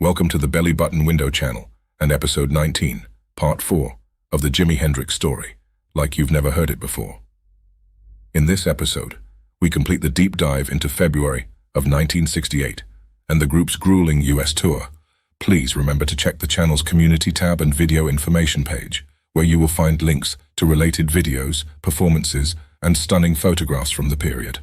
Welcome to the Belly Button Window channel and episode 19, part 4 of the Jimi Hendrix story, like you've never heard it before. In this episode, we complete the deep dive into February of 1968 and the group's grueling US tour. Please remember to check the channel's community tab and video information page, where you will find links to related videos, performances, and stunning photographs from the period.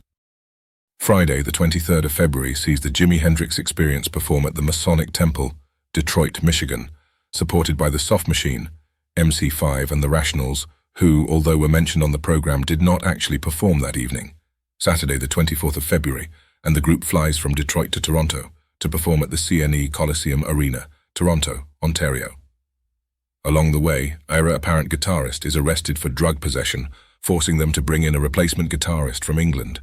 Friday, the 23rd of February, sees the Jimi Hendrix Experience perform at the Masonic Temple, Detroit, Michigan, supported by the Soft Machine, MC5 and the Rationals, who, although were mentioned on the program, did not actually perform that evening. Saturday, the 24th of February, and the group flies from Detroit to Toronto to perform at the CNE Coliseum Arena, Toronto, Ontario. Along the way, Ira, apparent guitarist, is arrested for drug possession, forcing them to bring in a replacement guitarist from England.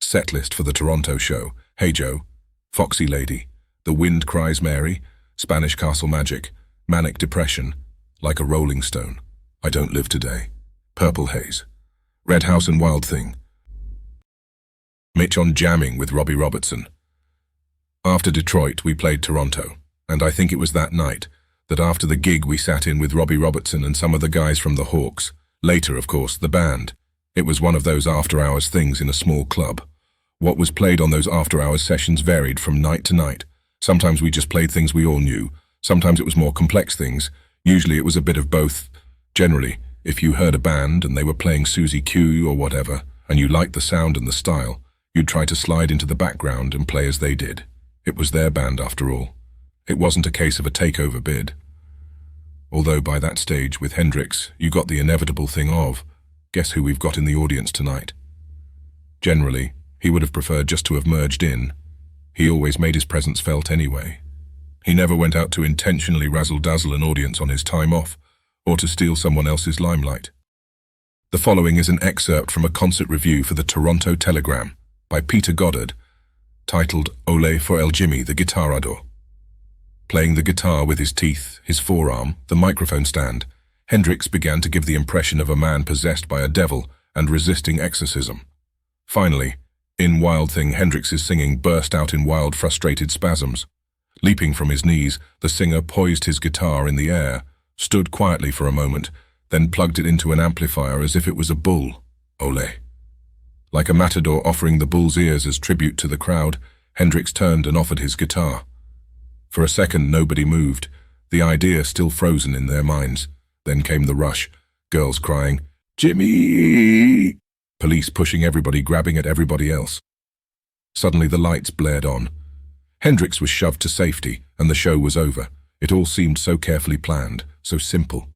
Setlist for the Toronto show: Hey Joe, Foxy Lady, The Wind Cries Mary, Spanish Castle Magic, Manic Depression, Like a Rolling Stone, I Don't Live Today, Purple Haze, Red House and Wild Thing, Mitch on Jamming with Robbie Robertson. After Detroit, we played Toronto, and I think it was that night that after the gig we sat in with Robbie Robertson and some of the guys from the Hawks, later, of course, the band. It was one of those after-hours things in a small club. What was played on those after-hours sessions varied from night to night. Sometimes we just played things we all knew. Sometimes it was more complex things. Usually it was a bit of both. Generally, if you heard a band and they were playing Susie Q or whatever, and you liked the sound and the style, you'd try to slide into the background and play as they did. It was their band after all. It wasn't a case of a takeover bid. Although by that stage, with Hendrix, you got the inevitable thing of, guess who we've got in the audience tonight? Generally, he would have preferred just to have merged in. He always made his presence felt anyway. He never went out to intentionally razzle-dazzle an audience on his time off, or to steal someone else's limelight. The following is an excerpt from a concert review for the Toronto Telegram by Peter Goddard, titled Ole for El Jimmy, the Guitarador. Playing the guitar with his teeth, his forearm, the microphone stand, Hendrix began to give the impression of a man possessed by a devil and resisting exorcism. Finally, in Wild Thing, Hendrix's singing burst out in wild, frustrated spasms. Leaping from his knees, the singer poised his guitar in the air, stood quietly for a moment, then plugged it into an amplifier as if it was a bull. Ole. Like a matador offering the bull's ears as tribute to the crowd, Hendrix turned and offered his guitar. For a second, nobody moved, the idea still frozen in their minds. Then came the rush, girls crying, "Jimmy!" Police pushing everybody, grabbing at everybody else. Suddenly the lights blared on. Hendrix was shoved to safety, and the show was over. It all seemed so carefully planned, so simple.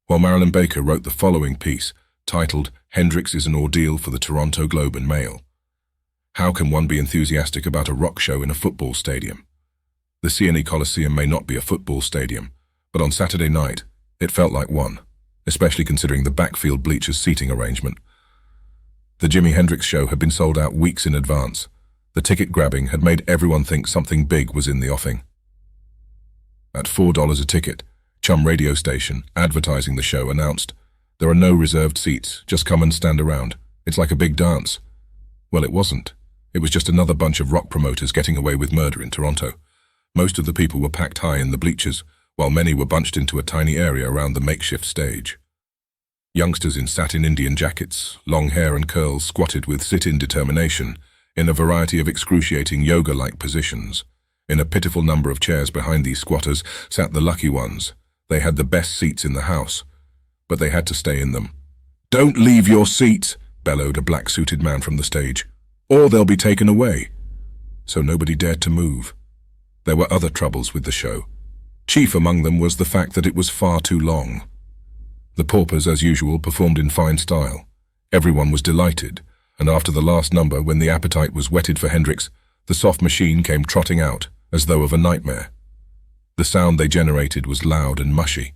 While Marilyn Baker wrote the following piece, titled Hendrix is an Ordeal for the Toronto Globe and Mail. How can one be enthusiastic about a rock show in a football stadium? The CNE Coliseum may not be a football stadium, but on Saturday night, it felt like one, especially considering the backfield bleachers seating arrangement. The Jimi Hendrix show had been sold out weeks in advance. The ticket grabbing had made everyone think something big was in the offing. At $4 a ticket, Chum radio station, advertising the show, announced, "There are no reserved seats, just come and stand around. It's like a big dance." Well, it wasn't. It was just another bunch of rock promoters getting away with murder in Toronto. Most of the people were packed high in the bleachers, while many were bunched into a tiny area around the makeshift stage. Youngsters in satin Indian jackets, long hair and curls squatted with sit-in determination in a variety of excruciating yoga-like positions. In a pitiful number of chairs behind these squatters sat the lucky ones. They had the best seats in the house, but they had to stay in them. "Don't leave your seats," bellowed a black-suited man from the stage, "or they'll be taken away." So nobody dared to move. There were other troubles with the show. Chief among them was the fact that it was far too long. The Paupers, as usual, performed in fine style. Everyone was delighted, and after the last number, when the appetite was whetted for Hendrix, the Soft Machine came trotting out, as though of a nightmare. The sound they generated was loud and mushy.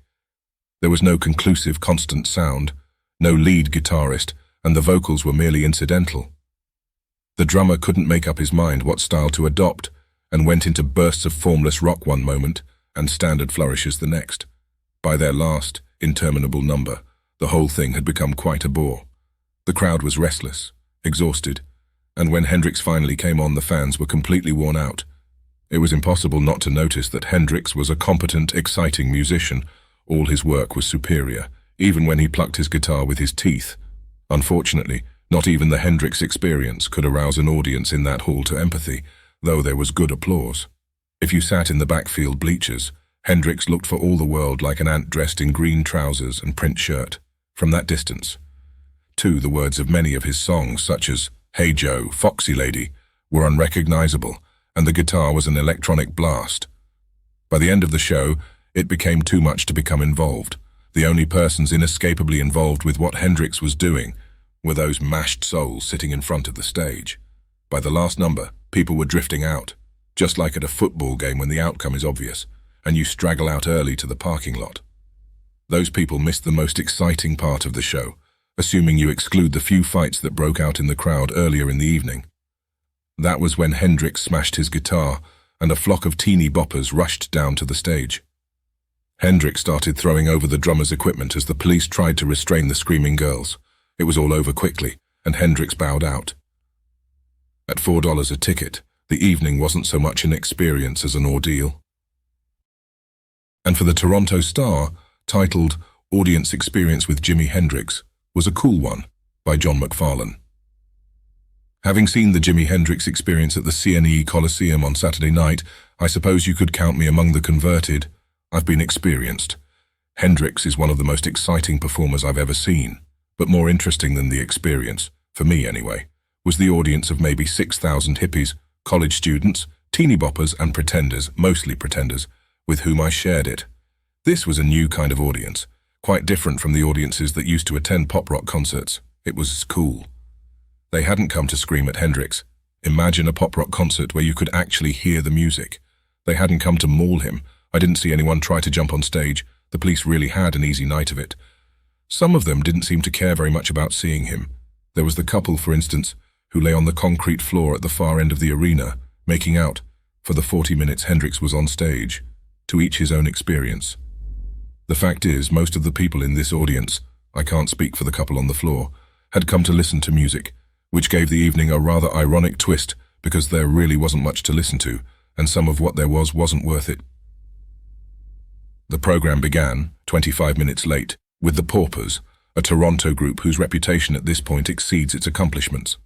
There was no conclusive, constant sound, no lead guitarist, and the vocals were merely incidental. The drummer couldn't make up his mind what style to adopt, and went into bursts of formless rock one moment and standard flourishes the next. By their last, interminable number, the whole thing had become quite a bore. The crowd was restless, exhausted, and when Hendrix finally came on, the fans were completely worn out. It was impossible not to notice that Hendrix was a competent, exciting musician. All his work was superior, even when he plucked his guitar with his teeth. Unfortunately, not even the Hendrix experience could arouse an audience in that hall to empathy, though there was good applause. If you sat in the backfield bleachers, Hendrix looked for all the world like an ant dressed in green trousers and print shirt. From that distance, too, the words of many of his songs, such as "Hey Joe, Foxy Lady," were unrecognizable, and the guitar was an electronic blast. By the end of the show, it became too much to become involved. The only persons inescapably involved with what Hendrix was doing were those mashed souls sitting in front of the stage. By the last number, people were drifting out, just like at a football game when the outcome is obvious, and you straggle out early to the parking lot. Those people missed the most exciting part of the show, assuming you exclude the few fights that broke out in the crowd earlier in the evening. That was when Hendrix smashed his guitar, and a flock of teeny boppers rushed down to the stage. Hendrix started throwing over the drummer's equipment as the police tried to restrain the screaming girls. It was all over quickly, and Hendrix bowed out. At $4 a ticket, the evening wasn't so much an experience as an ordeal. And for the Toronto Star, titled "Audience Experience with Jimi Hendrix," was a cool one, by John McFarlane. Having seen the Jimi Hendrix experience at the CNE Coliseum on Saturday night, I suppose you could count me among the converted. I've been experienced. Hendrix is one of the most exciting performers I've ever seen, but more interesting than the experience, for me anyway, was the audience of maybe 6,000 hippies, college students, teeny boppers and pretenders, mostly pretenders, with whom I shared it. This was a new kind of audience, quite different from the audiences that used to attend pop-rock concerts. It was cool. They hadn't come to scream at Hendrix. Imagine a pop-rock concert where you could actually hear the music. They hadn't come to maul him. I didn't see anyone try to jump on stage. The police really had an easy night of it. Some of them didn't seem to care very much about seeing him. There was the couple, for instance, who lay on the concrete floor at the far end of the arena, making out, for the 40 minutes Hendrix was on stage. To each his own experience. The fact is, most of the people in this audience, I can't speak for the couple on the floor, had come to listen to music, which gave the evening a rather ironic twist because there really wasn't much to listen to, and some of what there wasn't worth it. The program began, 25 minutes late, with the Paupers, a Toronto group whose reputation at this point exceeds its accomplishments.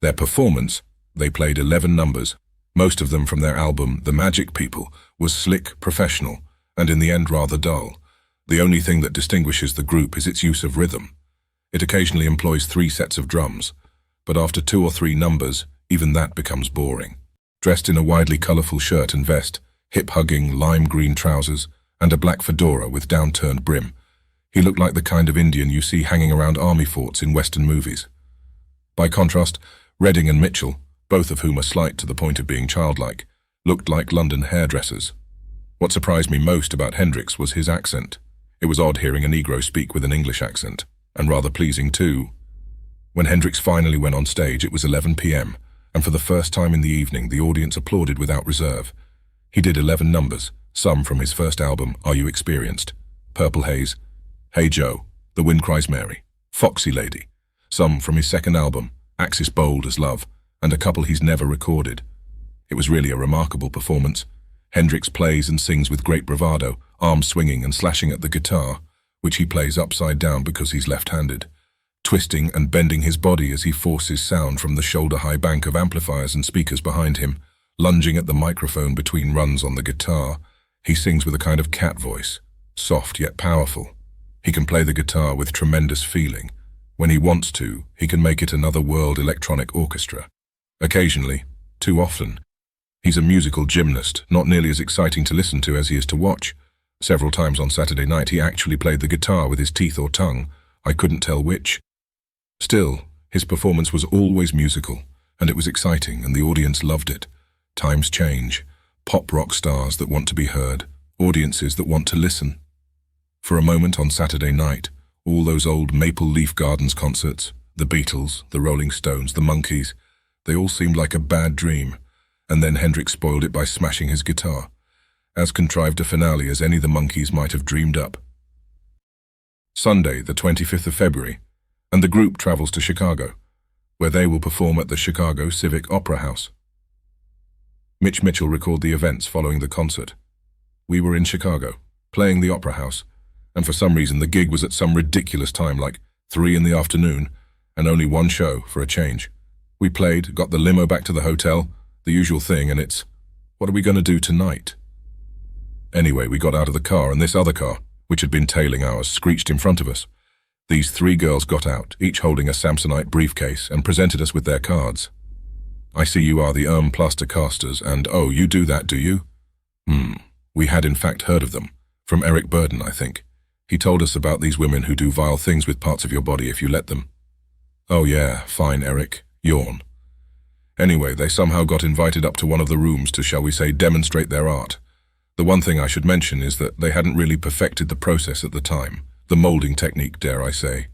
Their performance, they played 11 numbers, most of them from their album The Magic People, was slick, professional, and in the end rather dull. The only thing that distinguishes the group is its use of rhythm. It occasionally employs 3 sets of drums, but after 2 or 3 numbers, even that becomes boring. Dressed in a widely colourful shirt and vest, hip-hugging lime green trousers, and a black fedora with downturned brim, he looked like the kind of Indian you see hanging around army forts in Western movies. By contrast, Redding and Mitchell, both of whom are slight to the point of being childlike, looked like London hairdressers. What surprised me most about Hendrix was his accent. It was odd hearing a Negro speak with an English accent, and rather pleasing too. When Hendrix finally went on stage, it was 11 p.m., and for the first time in the evening, the audience applauded without reserve. He did 11 numbers, some from his first album, Are You Experienced? Purple Haze, Hey Joe, The Wind Cries Mary, Foxy Lady, some from his second album, Axis Bold as Love, and a couple he's never recorded. It was really a remarkable performance. Hendrix plays and sings with great bravado, arms swinging and slashing at the guitar, which he plays upside down because he's left-handed, twisting and bending his body as he forces sound from the shoulder-high bank of amplifiers and speakers behind him, lunging at the microphone between runs on the guitar. He sings with a kind of cat voice, soft yet powerful. He can play the guitar with tremendous feeling. When he wants to, he can make it another world electronic orchestra. Occasionally, too often, he's a musical gymnast, not nearly as exciting to listen to as he is to watch. Several times on Saturday night he actually played the guitar with his teeth or tongue. I couldn't tell which. Still, his performance was always musical, and it was exciting, and the audience loved it. Times change. Pop rock stars that want to be heard, audiences that want to listen. For a moment on Saturday night, all those old Maple Leaf Gardens concerts, the Beatles, the Rolling Stones, the Monkees, they all seemed like a bad dream, and then Hendrix spoiled it by smashing his guitar. As contrived a finale as any the Monkees might have dreamed up. Sunday, the 25th of February, and the group travels to Chicago, where they will perform at the Chicago Civic Opera House. Mitch Mitchell recalled the events following the concert. We were in Chicago, playing the Opera House, and for some reason the gig was at some ridiculous time, like 3 in the afternoon, and only one show for a change. We played, got the limo back to the hotel, the usual thing, and it's, what are we going to do tonight? Anyway, we got out of the car, and this other car, which had been tailing ours, screeched in front of us. These 3 girls got out, each holding a Samsonite briefcase, and presented us with their cards. I see you are the plaster casters, and oh, you do that, do you? We had in fact heard of them. From Eric Burden, I think. He told us about these women who do vile things with parts of your body if you let them. Oh yeah, fine, Eric. Yawn. Anyway, they somehow got invited up to one of the rooms to, shall we say, demonstrate their art. The one thing I should mention is that they hadn't really perfected the process at the time. The molding technique, dare I say.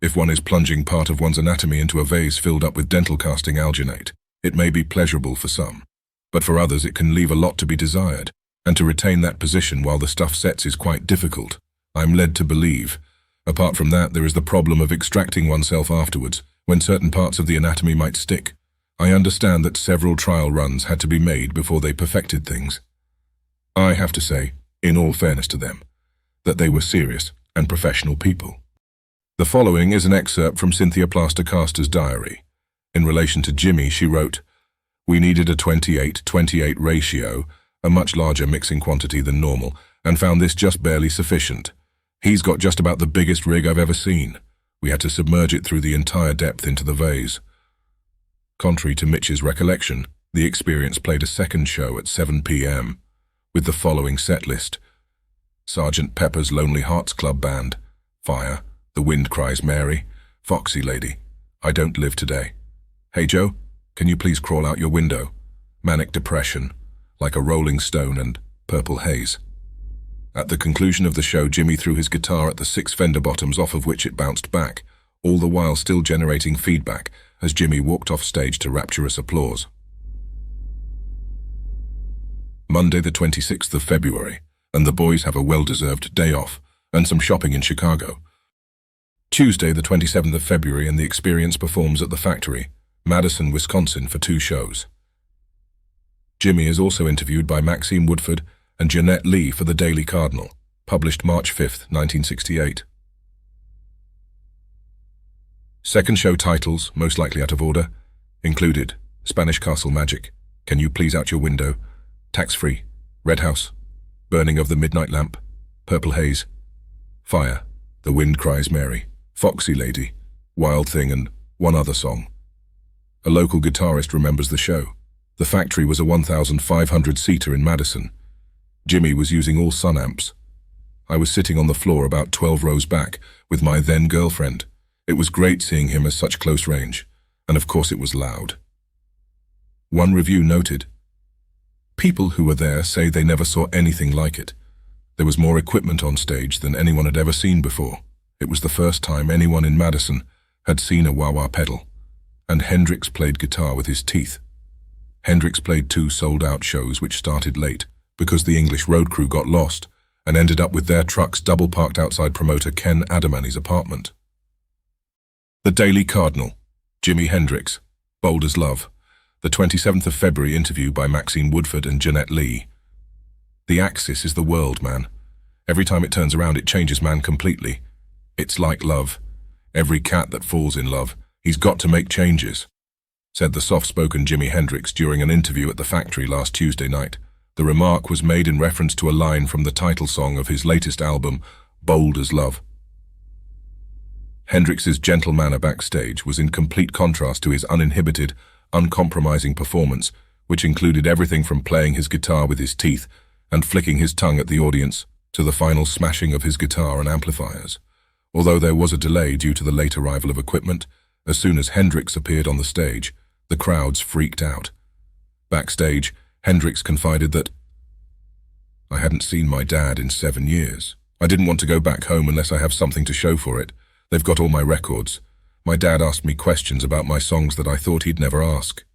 If one is plunging part of one's anatomy into a vase filled up with dental casting alginate, it may be pleasurable for some, but for others it can leave a lot to be desired, and to retain that position while the stuff sets is quite difficult, I'm led to believe. Apart from that, there is the problem of extracting oneself afterwards, when certain parts of the anatomy might stick. I understand that several trial runs had to be made before they perfected things. I have to say, in all fairness to them, that they were serious and professional people. The following is an excerpt from Cynthia Plaster Caster's diary. In relation to Jimmy, she wrote, "We needed a 28-28 ratio, a much larger mixing quantity than normal, and found this just barely sufficient. He's got just about the biggest rig I've ever seen. We had to submerge it through the entire depth into the vase." Contrary to Mitch's recollection, the experience played a second show at 7 p.m. with the following set list: Sgt. Pepper's Lonely Hearts Club Band, Fire, The Wind Cries Mary, Foxy Lady, I Don't Live Today. Hey Joe, can you please crawl out your window? Manic Depression, Like a Rolling Stone, and Purple Haze. At the conclusion of the show, Jimmy threw his guitar at the 6 fender bottoms, off of which it bounced back, all the while still generating feedback as Jimmy walked off stage to rapturous applause. Monday the 26th of February, and the boys have a well-deserved day off and some shopping in Chicago. Tuesday the 27th of February, and the experience performs at the Factory, Madison, Wisconsin, for 2 shows. Jimmy is also interviewed by Maxine Woodford and Jeanette Lee for the Daily Cardinal, published March 5, 1968. Second show titles, most likely out of order, included Spanish Castle Magic, Can You Please Out Your Window, Tax Free, Red House, Burning of the Midnight Lamp, Purple Haze, Fire, The Wind Cries Mary, Foxy Lady, Wild Thing, and one other song. A local guitarist remembers the show. The Factory was a 1,500-seater in Madison. Jimmy was using all Sun amps. I was sitting on the floor about 12 rows back with my then-girlfriend. It was great seeing him at such close range, and of course it was loud. One review noted, "People who were there say they never saw anything like it. There was more equipment on stage than anyone had ever seen before. It was the first time anyone in Madison had seen a wah-wah pedal. And Hendrix played guitar with his teeth." Hendrix played 2 sold-out shows which started late because the English road crew got lost and ended up with their trucks double-parked outside promoter Ken Adamani's apartment. The Daily Cardinal, Jimi Hendrix, Bold as Love, the 27th of February, interview by Maxine Woodford and Jeanette Lee. "The axis is the world, man. Every time it turns around, it changes man completely. It's like love. Every cat that falls in love, he's got to make changes," said the soft-spoken Jimi Hendrix during an interview at the Factory last Tuesday night. The remark was made in reference to a line from the title song of his latest album, Bold as Love. Hendrix's gentle manner backstage was in complete contrast to his uninhibited, uncompromising performance, which included everything from playing his guitar with his teeth and flicking his tongue at the audience to the final smashing of his guitar and amplifiers. Although there was a delay due to the late arrival of equipment, as soon as Hendrix appeared on the stage, the crowds freaked out. Backstage, Hendrix confided that, "I hadn't seen my dad in 7 years. I didn't want to go back home unless I have something to show for it. They've got all my records. My dad asked me questions about my songs that I thought he'd never ask."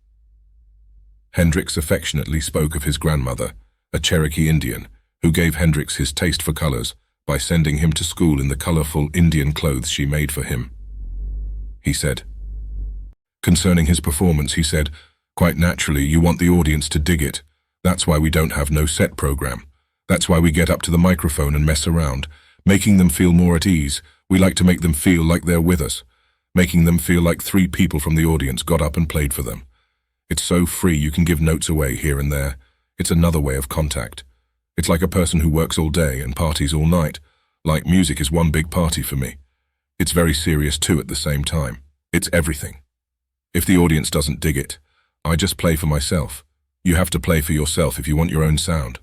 Hendrix affectionately spoke of his grandmother, a Cherokee Indian, who gave Hendrix his taste for colors by sending him to school in the colorful Indian clothes she made for him. He said, concerning his performance, he said, "Quite naturally, you want the audience to dig it. That's why we don't have no set program. That's why we get up to the microphone and mess around, making them feel more at ease. We like to make them feel like they're with us, making them feel like 3 people from the audience got up and played for them. It's so free you can give notes away here and there. It's another way of contact. It's like a person who works all day and parties all night. Like music is one big party for me. It's very serious too at the same time. It's everything. If the audience doesn't dig it, I just play for myself. You have to play for yourself if you want your own sound.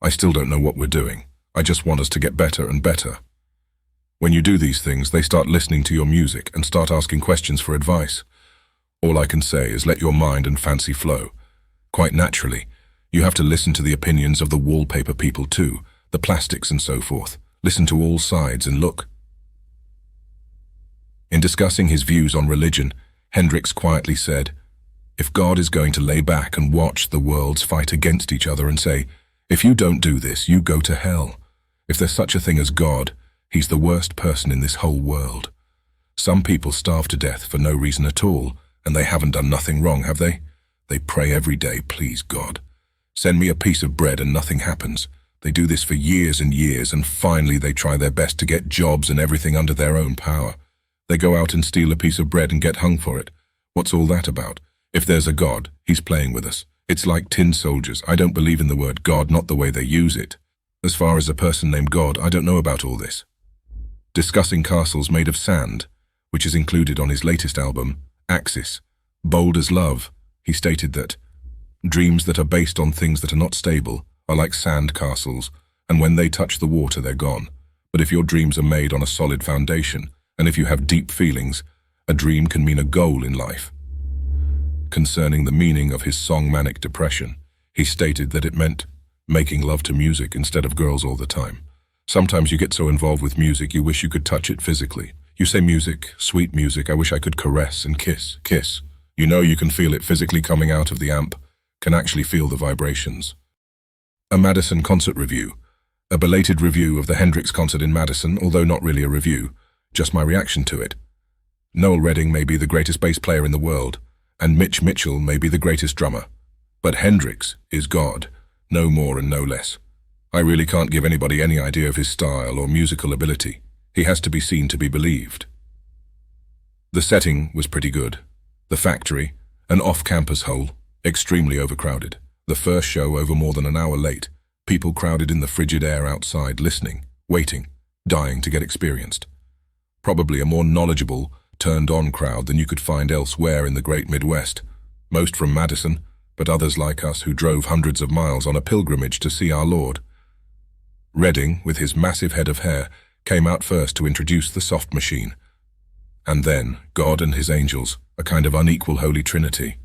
I still don't know what we're doing. I just want us to get better and better. When you do these things, they start listening to your music and start asking questions for advice. All I can say is let your mind and fancy flow. Quite naturally, you have to listen to the opinions of the wallpaper people too, the plastics and so forth. Listen to all sides and look. In discussing his views on religion, Hendrix quietly said, "If God is going to lay back and watch the worlds fight against each other and say, if you don't do this, you go to hell. If there's such a thing as God, he's the worst person in this whole world. Some people starve to death for no reason at all, and they haven't done nothing wrong, have they? They pray every day, please God, send me a piece of bread, and nothing happens. They do this for years and years, and finally they try their best to get jobs and everything under their own power. They go out and steal a piece of bread and get hung for it. What's all that about? If there's a God, he's playing with us. It's like tin soldiers. I don't believe in the word God, not the way they use it. As far as a person named God, I don't know about all this." Discussing castles made of sand, which is included on his latest album, Axis, Bold as Love, he stated that dreams that are based on things that are not stable are like sand castles, and when they touch the water, they're gone. But if your dreams are made on a solid foundation, and if you have deep feelings, a dream can mean a goal in life. Concerning the meaning of his song Manic Depression, he stated that it meant making love to music instead of girls all the time. Sometimes you get so involved with music you wish you could touch it physically. You say music, sweet music, I wish I could caress and kiss, kiss. You know you can feel it physically coming out of the amp, can actually feel the vibrations. A Madison concert review. A belated review of the Hendrix concert in Madison, although not really a review, just my reaction to it. Noel Redding may be the greatest bass player in the world, and Mitch Mitchell may be the greatest drummer. But Hendrix is God, no more and no less. I really can't give anybody any idea of his style or musical ability. He has to be seen to be believed. The setting was pretty good. The Factory, an off-campus hole, extremely overcrowded. The first show over more than an hour late. People crowded in the frigid air outside, listening, waiting, dying to get experienced. Probably a more knowledgeable, turned-on crowd than you could find elsewhere in the great Midwest. Most from Madison, but others like us who drove hundreds of miles on a pilgrimage to see our Lord. Redding, with his massive head of hair, came out first to introduce the soft machine. And then, God and his angels, a kind of unequal holy trinity.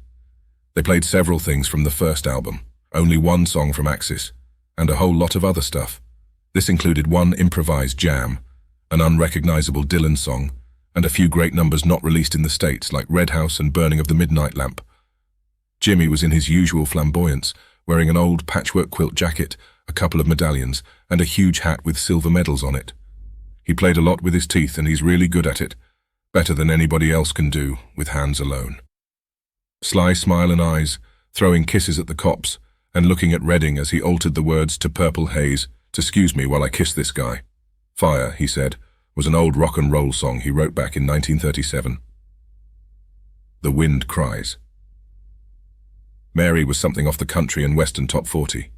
They played several things from the first album, only one song from Axis, and a whole lot of other stuff. This included one improvised jam, an unrecognizable Dylan song, and a few great numbers not released in the States, like Red House and Burning of the Midnight Lamp. Jimmy was in his usual flamboyance, wearing an old patchwork quilt jacket, a couple of medallions, and a huge hat with silver medals on it. He played a lot with his teeth, and he's really good at it, better than anybody else can do, with hands alone. Sly smile and eyes, throwing kisses at the cops, and looking at Redding as he altered the words to Purple Haze, to "excuse me while I kiss this guy." Fire, he said, was an old rock and roll song he wrote back in 1937. The Wind Cries. Mary was something off the country and western top 40.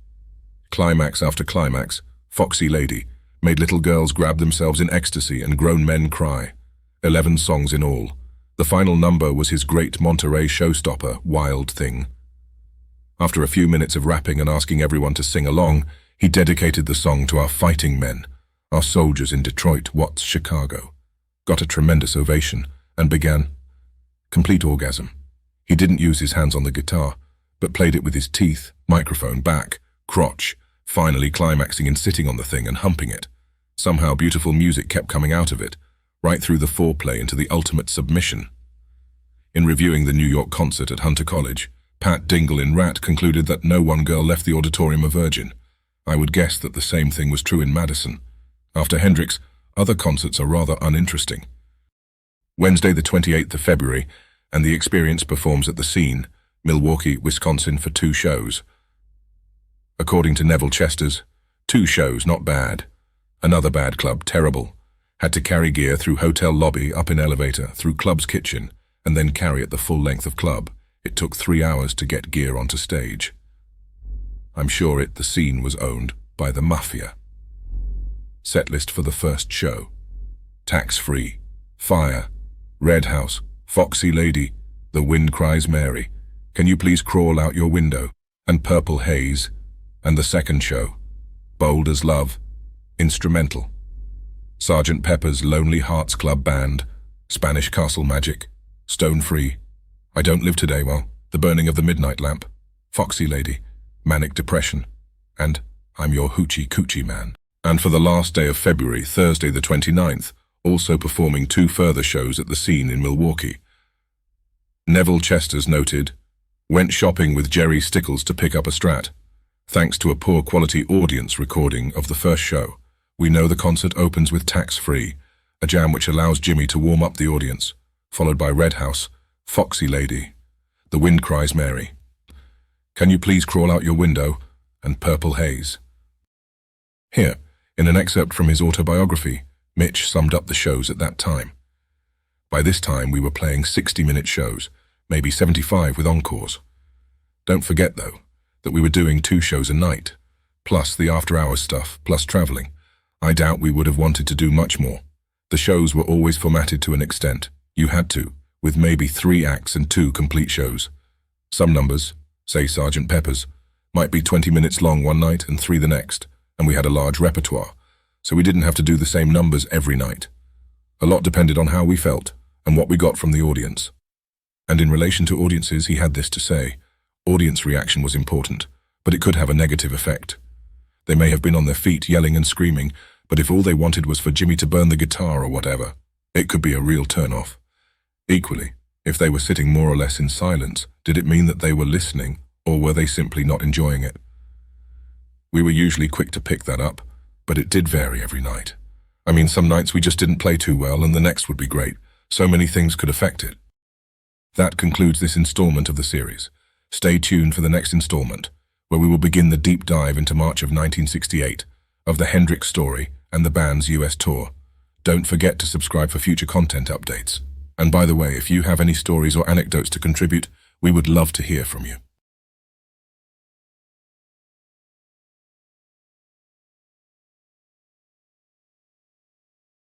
Climax after climax, Foxy Lady, made little girls grab themselves in ecstasy and grown men cry. 11 songs in all. The final number was his great Monterey showstopper, Wild Thing. After a few minutes of rapping and asking everyone to sing along, he dedicated the song to our fighting men, our soldiers in Detroit, Watts, Chicago. Got a tremendous ovation and began. Complete orgasm. He didn't use his hands on the guitar, but played it with his teeth, microphone, back, crotch, finally climaxing and sitting on the thing and humping it. Somehow beautiful music kept coming out of it, right through the foreplay into the ultimate submission. In reviewing the New York concert at Hunter College, Pat Dingle in Rat concluded that no one girl left the auditorium a virgin. I would guess that the same thing was true in Madison. After Hendrix, other concerts are rather uninteresting. Wednesday the 28th of February, and the Experience performs at the Scene, Milwaukee, Wisconsin for 2 shows. According to Neville Chester's, 2 shows, not bad. Another bad club, terrible. Had to carry gear through hotel lobby, up in elevator, through club's kitchen, and then carry it the full length of club. It took 3 hours to get gear onto stage. I'm sure the scene was owned by the mafia. Setlist for the first show. Tax-free, Fire, Red House, Foxy Lady, The Wind Cries Mary, Can You Please Crawl Out Your Window, and Purple Haze. And the second show, Bold as Love, instrumental. Sgt. Pepper's Lonely Hearts Club Band, Spanish Castle Magic, Stone Free, I Don't Live Today Well, The Burning of the Midnight Lamp, Foxy Lady, Manic Depression, and I'm Your Hoochie Coochie Man. And for the last day of February, Thursday the 29th, also performing 2 further shows at the Scene in Milwaukee. Neville Chester's noted, went shopping with Jerry Stickles to pick up a Strat. Thanks to a poor quality audience recording of the first show, we know the concert opens with Tax-Free, a jam which allows Jimmy to warm up the audience, followed by Red House, Foxy Lady, The Wind Cries Mary, Can You Please Crawl Out Your Window, and Purple Haze. Here, in an excerpt from his autobiography, Mitch summed up the shows at that time. By this time we were playing 60-minute shows, maybe 75 with encores. Don't forget, though, that we were doing 2 shows a night, plus the after-hours stuff, plus traveling. I doubt we would have wanted to do much more. The shows were always formatted to an extent. You had to, with maybe 3 acts and 2 complete shows. Some numbers, say Sgt. Pepper's, might be 20 minutes long one night and 3 the next, and we had a large repertoire, so we didn't have to do the same numbers every night. A lot depended on how we felt and what we got from the audience. And in relation to audiences, he had this to say: audience reaction was important, but it could have a negative effect. They may have been on their feet yelling and screaming, but if all they wanted was for Jimmy to burn the guitar or whatever, it could be a real turn-off. Equally, if they were sitting more or less in silence, did it mean that they were listening, or were they simply not enjoying it? We were usually quick to pick that up, but it did vary every night. I mean, some nights we just didn't play too well and the next would be great. So many things could affect it. That concludes this installment of the series. Stay tuned for the next installment, where we will begin the deep dive into March of 1968, of the Hendrix story and the band's US tour. Don't forget to subscribe for future content updates. And by the way, if you have any stories or anecdotes to contribute, we would love to hear from you.